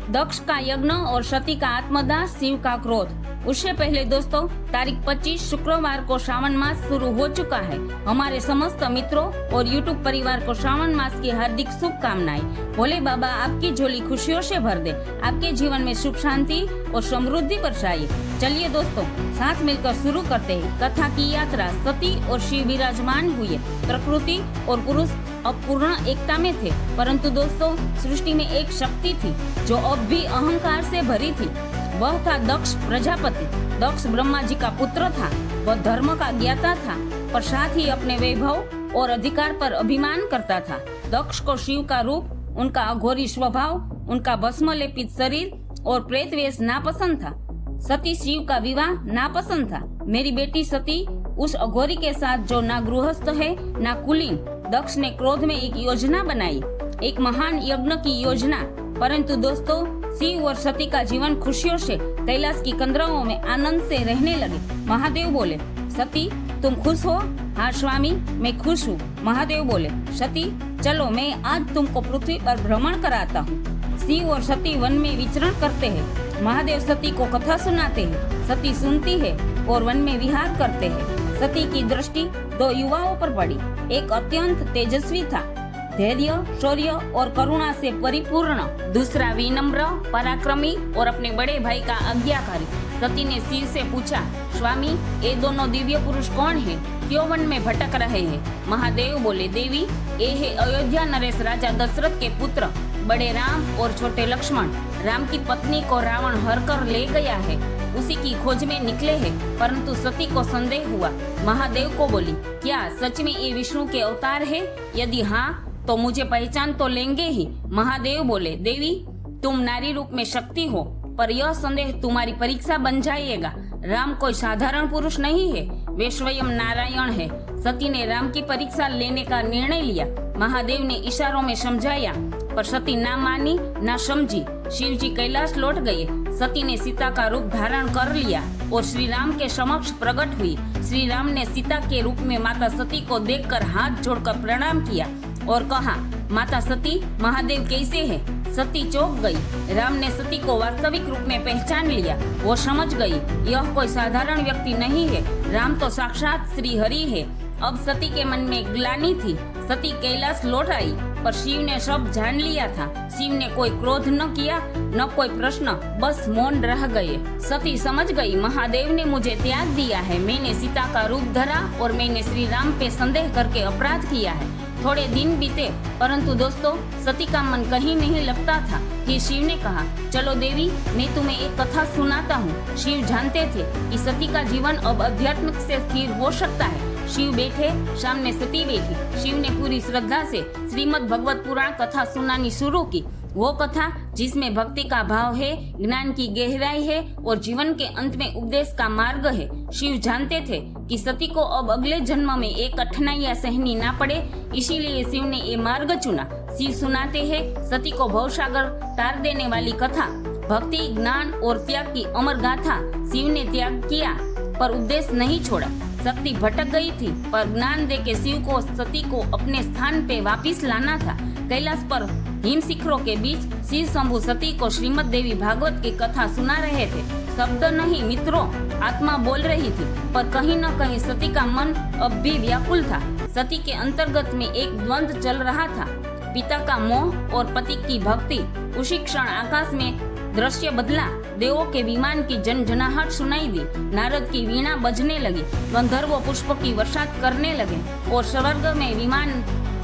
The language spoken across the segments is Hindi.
दक्ष का यज्ञ और सती का आत्मदाह, शिव का क्रोध। उससे पहले दोस्तों तारीख 25 शुक्रवार को श्रावण मास शुरू हो चुका है। हमारे समस्त मित्रों और यूट्यूब परिवार को श्रावण मास की हार्दिक शुभकामनाएं। भोले बाबा आपकी झोली खुशियों से भर दे, आपके जीवन में सुख शांति और समृद्धि बरसाए। चलिए दोस्तों साथ मिलकर शुरू करते हैं कथा की यात्रा। सती और शिव विराजमान हुए। प्रकृति और पुरुष अब पूर्ण एकता में थे, परंतु दोस्तों सृष्टि में एक शक्ति थी जो अब भी अहंकार से भरी थी। वह था दक्ष प्रजापति। दक्ष ब्रह्मा जी का पुत्र था। वह धर्म का ज्ञाता था, पर साथ ही अपने वैभव और अधिकार पर अभिमान करता था। दक्ष को शिव का रूप, उनका अघोरी स्वभाव, उनका भस्म लेपित शरीर और प्रेत वेश नापसंद था। सती शिव का विवाह नापसंद था। मेरी बेटी सती उस अघोरी के साथ जो ना गृहस्थ है ना कुलीन। दक्ष ने क्रोध में एक योजना बनाई, एक महान यज्ञ की योजना। परंतु दोस्तों शिव और सती का जीवन खुशियों से कैलाश की कंदराओं में आनंद से रहने लगे। महादेव बोले, सती तुम खुश हो? हाँ स्वामी मैं खुश हूँ। महादेव बोले, सती चलो मैं आज तुमको पृथ्वी पर भ्रमण कराता हूँ। शिव और सती वन में विचरण करते हैं। महादेव सती को कथा सुनाते हैं। सती सुनती है और वन में विहार करते हैं। सती की दृष्टि दो युवाओं पर पड़ी। एक अत्यंत तेजस्वी था, धैर्य, शौर्य और करुणा से परिपूर्ण। दूसरा विनम्र, पराक्रमी और अपने बड़े भाई का आज्ञाकारी। सती ने शिव से पूछा, स्वामी ये दोनों दिव्य पुरुष कौन हैं? क्यों वन में भटक रहे हैं? महादेव बोले, देवी ये है अयोध्या नरेश राजा दशरथ के पुत्र बड़े राम और छोटे लक्ष्मण। राम की पत्नी को रावण हर कर ले गया है, उसी की खोज में निकले हैं। परंतु सती को संदेह हुआ। महादेव को बोली, क्या सच में ये विष्णु के अवतार है? यदि हाँ तो मुझे पहचान तो लेंगे ही। महादेव बोले, देवी तुम नारी रूप में शक्ति हो, पर यह संदेह तुम्हारी परीक्षा बन जाएगा। राम कोई साधारण पुरुष नहीं है, वे स्वयं नारायण है। सती ने राम की परीक्षा लेने का निर्णय लिया। महादेव ने इशारों में समझाया, पर सती ना मानी ना समझी। शिव जी कैलाश लौट गए। सती ने सीता का रूप धारण कर लिया और श्री राम के समक्ष प्रकट हुई। श्री राम ने सीता के रूप में माता सती को देखकर हाथ जोड़कर प्रणाम किया और कहा, माता सती महादेव कैसे है? सती चौंक गई। राम ने सती को वास्तविक रूप में पहचान लिया। वो समझ गई यह कोई साधारण व्यक्ति नहीं है, राम तो साक्षात श्री हरि है। अब सती के मन में ग्लानि थी। सती कैलाश लौट आई, पर शिव ने सब जान लिया था। शिव ने कोई क्रोध न किया न कोई प्रश्न, बस मौन रह गए। सती समझ गई महादेव ने मुझे त्याग दिया है। मैंने सीता का रूप धरा और मैंने श्री राम पे संदेह करके अपराध किया है। थोड़े दिन बीते, परंतु दोस्तों सती का मन कहीं नहीं लगता था। फिर शिव ने कहा, चलो देवी मैं तुम्हें एक कथा सुनाता हूँ। शिव जानते थे कि सती का जीवन अब अध्यात्म से स्थिर हो सकता है। शिव बैठे, सामने सती बैठी। शिव ने पूरी श्रद्धा से श्रीमद् भगवत पुराण कथा सुनानी शुरू की। वो कथा जिसमें भक्ति का भाव है, ज्ञान की गहराई है और जीवन के अंत में उपदेश का मार्ग है। शिव जानते थे कि सती को अब अगले जन्म में एक कठिनाइयां सहनी ना पड़े, इसीलिए शिव ने ये मार्ग चुना। शिव सुनाते हैं सती को भवसागर तार देने वाली कथा, भक्ति, ज्ञान और त्याग की अमर गाथा। शिव ने त्याग किया पर उपदेश नहीं छोड़ा। सती भटक गई थी, पर ज्ञान देके शिव को सती को अपने स्थान पे वापिस लाना था। कैलाश पर हिम शिखरों के बीच शिव शंभु सती को श्रीमद् देवी भागवत की कथा सुना रहे थे। शब्द नहीं मित्रों, आत्मा बोल रही थी, पर कहीं न कहीं सती का मन अब भी व्याकुल था। सती के अंतर्गत में एक द्वंद्व चल रहा था, पिता का मोह और पति की भक्ति। उसी क्षण आकाश में दृश्य बदला। देवों के विमान की जनजनाहट सुनाई दी। नारद की वीणा बजने लगी। गंधर्व पुष्प की वर्षात करने लगे और स्वर्ग में विमान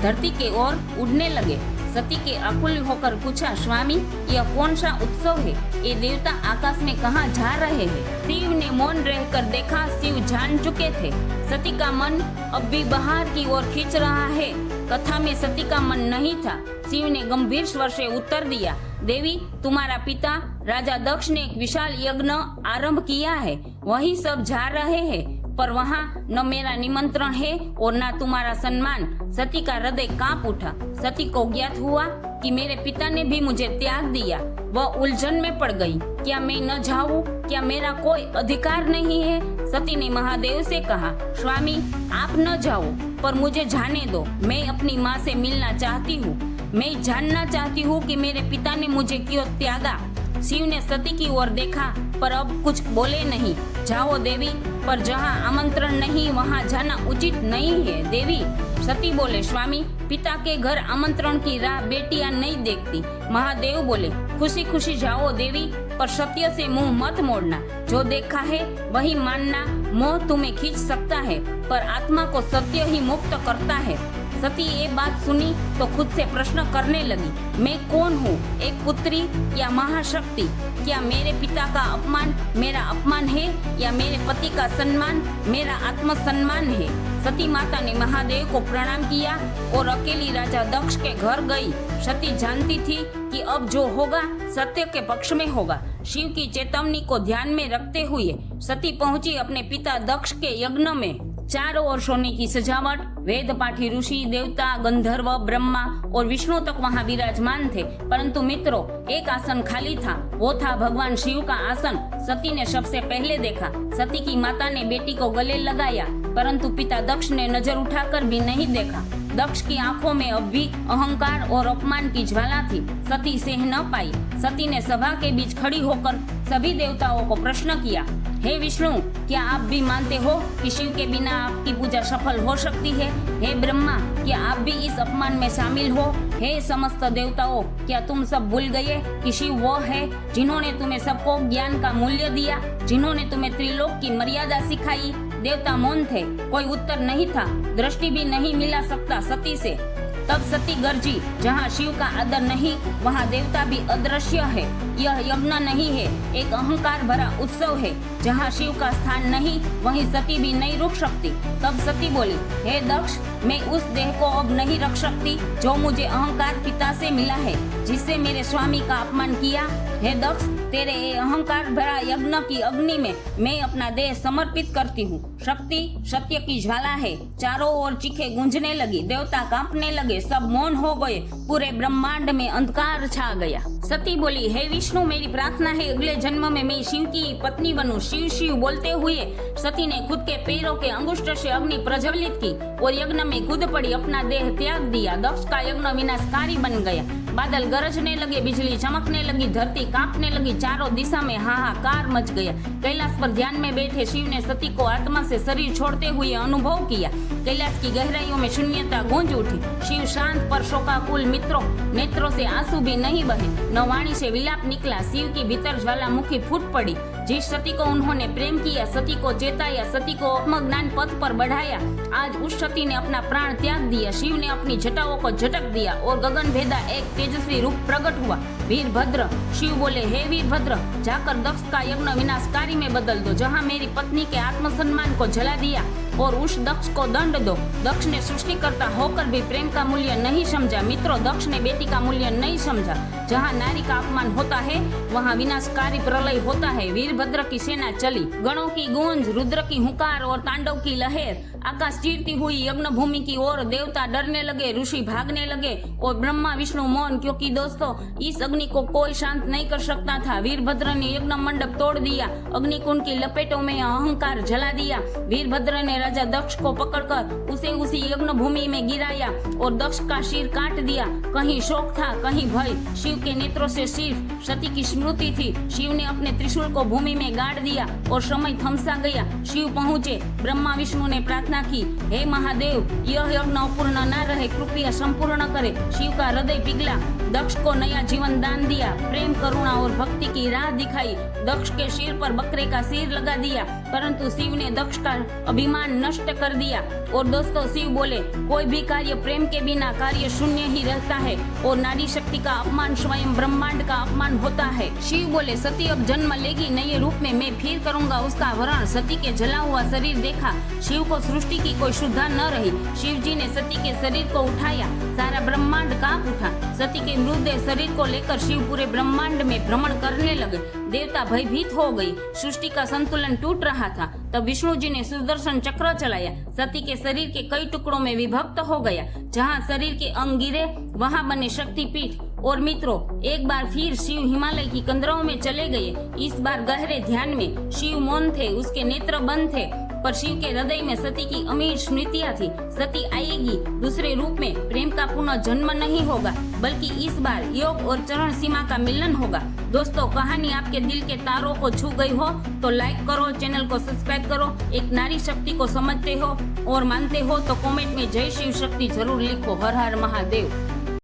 धरती के ओर उड़ने लगे। सती के आकुल होकर पूछा, स्वामी यह कौन सा उत्सव है? ये देवता आकाश में कहाँ जा रहे हैं? शिव ने मौन रहकर देखा। शिव जान चुके थे सती का मन अब भी बाहर की ओर खींच रहा है। कथा में सती का मन नहीं था। शिव ने गंभीर स्वर से उत्तर दिया, देवी तुम्हारा पिता राजा दक्ष ने एक विशाल यज्ञ आरंभ किया है, वही सब जा रहे हैं, पर वहाँ न मेरा निमंत्रण है और न तुम्हारा सम्मान। सती का हृदय कांप उठा। सती को ज्ञात हुआ कि मेरे पिता ने भी मुझे त्याग दिया। वह उलझन में पड़ गई। क्या मैं न जाऊं? क्या मेरा कोई अधिकार नहीं है? सती ने महादेव से कहा, स्वामी आप न जाओ, पर मुझे जाने दो। मैं अपनी माँ से मिलना चाहती हूँ। मैं जानना चाहती हूँ कि मेरे पिता ने मुझे क्यों त्यागा। शिव ने सती की ओर देखा पर अब कुछ बोले नहीं। जाओ देवी, पर जहाँ आमंत्रण नहीं वहाँ जाना उचित नहीं है देवी। सती बोले, स्वामी, पिता के घर आमंत्रण की राह बेटियां नहीं देखती। महादेव बोले, खुशी खुशी जाओ देवी, पर सत्य से मुंह मत मोड़ना। जो देखा है वही मानना। मोह तुम्हें खींच सकता है पर आत्मा को सत्य ही मुक्त करता है। सती ये बात सुनी तो खुद से प्रश्न करने लगी, मैं कौन हूँ, एक पुत्री या महाशक्ति? क्या मेरे पिता का अपमान मेरा अपमान है या मेरे पति का सम्मान मेरा आत्मसम्मान है? सती माता ने महादेव को प्रणाम किया और अकेली राजा दक्ष के घर गई। सती जानती थी कि अब जो होगा सत्य के पक्ष में होगा। शिव की चेतावनी को ध्यान में रखते हुए सती पहुंची अपने पिता दक्ष के यज्ञ में। चारों ओर सोने की सजावट, वेद पाठी ऋषि, देवता, गंधर्व, ब्रह्मा और विष्णु तक वहाँ विराजमान थे। परंतु मित्रों, एक आसन खाली था, वो था भगवान शिव का आसन। सती ने सबसे पहले देखा। सती की माता ने बेटी को गले लगाया, परंतु पिता दक्ष ने नजर उठाकर भी नहीं देखा। दक्ष की आंखों में अब भी अहंकार और अपमान की ज्वाला थी। सती सह न पाई। सती ने सभा के बीच खड़ी होकर सभी देवताओं को प्रश्न किया, हे विष्णु, क्या आप भी मानते हो कि शिव के बिना आपकी पूजा सफल हो सकती है? हे ब्रह्मा, क्या आप भी इस अपमान में शामिल हो? हे समस्त देवताओं, क्या तुम सब भूल गए कि शिव वो है जिन्होंने तुम्हें सबको ज्ञान का मूल्य दिया, जिन्होंने तुम्हें त्रिलोक की मर्यादा सिखाई? देवता मौन थे, कोई उत्तर नहीं था, दृष्टि भी नहीं मिला सकता सती से। तब सती गर्जी, जहाँ शिव का आदर नहीं वहाँ देवता भी अदृश्य है। यह यज्ञ नहीं है, एक अहंकार भरा उत्सव है। जहाँ शिव का स्थान नहीं वहीं सती भी नहीं रुक सकती। तब सती बोली, हे दक्ष, मैं उस देह को अब नहीं रख सकती जो मुझे अहंकार पिता से मिला है, जिससे मेरे स्वामी का अपमान किया। हे दक्ष, तेरे अहंकार भरा यज्ञ की अग्नि में मैं अपना देह समर्पित करती हूँ। शक्ति सत्य की ज्वाला है। चारों ओर चीखे गूंजने लगी, देवता कांपने लगे, सब मौन हो गए, पूरे ब्रह्मांड में अंधकार छा गया। सती बोली, हे विष्णु, मेरी प्रार्थना है अगले जन्म में मैं शिव की पत्नी बनूं। शिव शिव बोलते हुए सती ने खुद के पैरों के अंगुष्ठ से अग्नि प्रज्वलित की और यज्ञ में कूद पड़ी, अपना देह त्याग दिया। दक्ष का यज्ञ विनाशकारी बन गया। बादल गरजने लगे, बिजली चमकने लगी, धरती कांपने लगी, चारों दिशा में हाहाकार मच गया। कैलाश पर ध्यान में बैठे शिव ने सती को आत्मा से शरीर छोड़ते हुए अनुभव किया। कैलाश की गहराइयों में शून्यता गूंज उठी। शिव शांत पर शोकाकुल। मित्रों, नेत्रों से आंसू भी नहीं बहे, न वाणी से विलाप निकला। शिव की भीतर ज्वालामुखी फूट पड़ी। जिस सती को उन्होंने प्रेम किया, सती को चेताया, सती को आत्मज्ञान पथ पर बढ़ाया, आज उस सती ने अपना प्राण त्याग दिया। शिव ने अपनी जटाओं को झटक दिया और गगन भेदा एक तेजस्वी रूप प्रकट हुआ। वीरभद्र, शिव बोले, हे वीरभद्र, जाकर दक्ष का यज्ञ विनाशकारी में बदल दो। जहाँ मेरी पत्नी के आत्मसम्मान को जला दिया और उस दक्ष को दंड दो। दक्ष ने सृष्टिकर्ता होकर भी प्रेम का मूल्य नहीं समझा। मित्रों, दक्ष ने बेटी का मूल्य नहीं समझा। जहाँ नारी का अपमान होता है वहाँ विनाशकारी प्रलय होता है। वीरभद्र की सेना चली, गणों की गूंज, रुद्र की हुंकार और तांडव की लहर, आकाश चीरती हुई यज्ञ भूमि की ओर। देवता डरने लगे, ऋषि भागने लगे और ब्रह्मा विष्णु मौन, क्योंकि दोस्तों इस अग्नि को कोई शांत नहीं कर सकता था। वीरभद्र ने यज्ञ मंडप तोड़ दिया, अग्निकुंड की लपेटों में अहंकार जला दिया। वीरभद्र ने राजा दक्ष को पकड़कर उसे उसी यज्ञ भूमि में गिराया और दक्ष का सिर काट दिया। कहीं शोक था, कहीं भय। शिव के नेत्रों से सिर्फ सती की स्मृति थी। शिव ने अपने त्रिशूल को भूमि में गाड़ दिया और समय थमसा गया। शिव पहुंचे। ब्रह्मा विष्णु ने प्रार्थना की, हे महादेव, यह यज्ञ अपूर्ण न रहे, कृपया संपूर्ण करे। शिव का हृदय पिघला। दक्ष को नया जीवन दान दिया, प्रेम, करुणा और भक्ति की राह दिखाई। दक्ष के सिर पर बकरे का सिर लगा दिया, परंतु शिव ने दक्ष का अभिमान नष्ट कर दिया। और दोस्तों, शिव बोले, कोई भी कार्य प्रेम के बिना कार्य शून्य ही रहता है और नारी शक्ति का अपमान स्वयं ब्रह्मांड का अपमान होता है। शिव बोले, सती अब जन्म लेगी, नए रूप में मैं फिर करूंगा उसका वरण। सती के जला हुआ शरीर देखा। शिव को सृष्टि की कोई शुद्धा न रही। शिव जी ने सती के शरीर को उठाया, सारा ब्रह्मांड कांप उठा। सती के मृतदेह शरीर को लेकर शिव पूरे ब्रह्मांड में भ्रमण करने लगे। देवता भयभीत हो गई, सृष्टि का संतुलन टूट रहा था। तब विष्णु जी ने सुदर्शन चक्र चलाया। सती के शरीर के कई टुकड़ों में विभक्त हो गया। जहाँ शरीर के अंग गिरे वहाँ बने शक्तिपीठ। और मित्रों, एक बार फिर शिव हिमालय की कंदरों में चले गए। इस बार गहरे ध्यान में। शिव मौन थे, उसके नेत्र बंद थे, पर शिव के हृदय में सती की अमीर स्मृतियां थी। सती आएगी दूसरे रूप में। प्रेम का पुनः जन्म नहीं होगा, बल्कि इस बार योग और चरण सीमा का मिलन होगा। दोस्तों, कहानी आपके दिल के तारों को छू गई हो तो लाइक करो, चैनल को सब्सक्राइब करो। एक नारी शक्ति को समझते हो और मानते हो तो कमेंट में जय शिव शक्ति जरूर लिखो। हर हर महादेव।